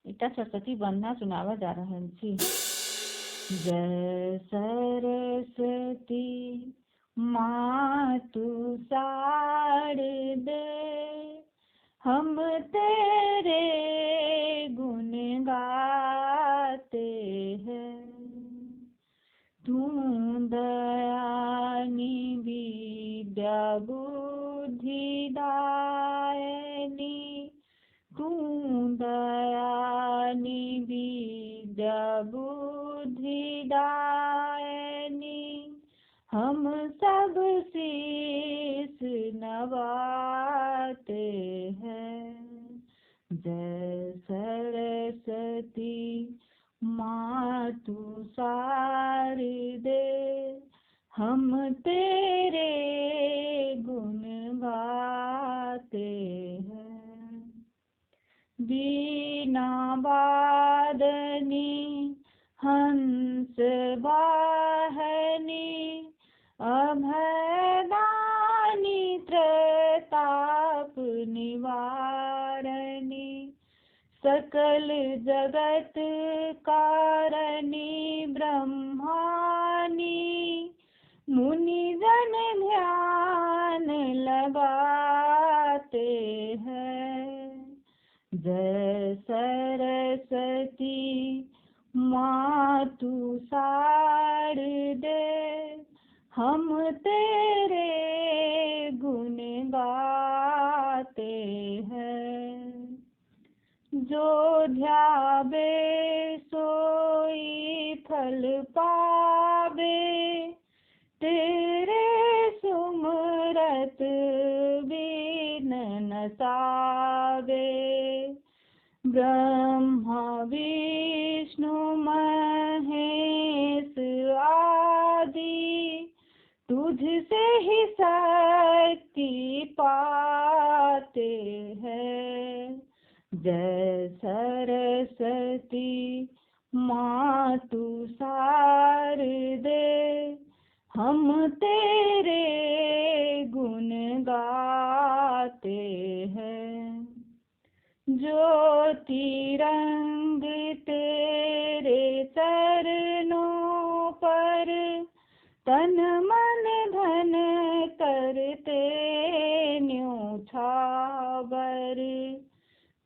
इटा सरस्वती वंदना सुनावा जा रहल छी। जय सरस्वती मातु शारदे, हम तेरे गुण गाते हैं। तू दयानी विद्या बुद्धि दायनी, तू दयानी विद्या बुद्धि दायनी, हम सब शीश नवाते हैं। जय सरस्वती मातु शारदे, हम तेरे गुण गाते हैं। वीणा वादनी हंस वाहनी, अभयदानी त्रताप निवारणी, सकल जगत कारणी ब्रह्मानी, मुनि जन ध्यान लगाते हैं। जय सरस्वती मातु शारदे, हम तेरे गुण गाते हैं। जो ध्यावे सोई फल पावे, तेरे सुमरत बिन न सावे। ब्रह्मा विष्णु महेश आदि, तुझसे ही शक्ति पाते हैं। जय सरस्वती मातु शारदे, हम तेरे गुण गाते हैं। ज्योति रंग तेरे चरणों पर, तन मन धन करते न्योछावर।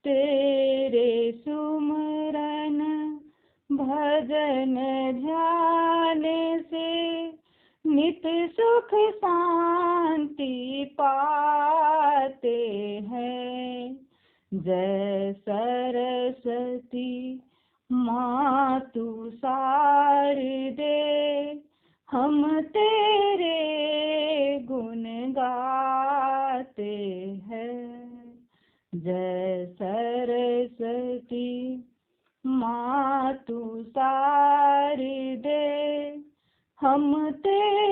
तेरे सुमरन भजन ध्यान से, नित सुख शांति पाते हैं। जय सरस्वती मातु शारदे, हम तेरे गुण गाते हैं। जय सरस्वती मातु शारदे, हम तेरे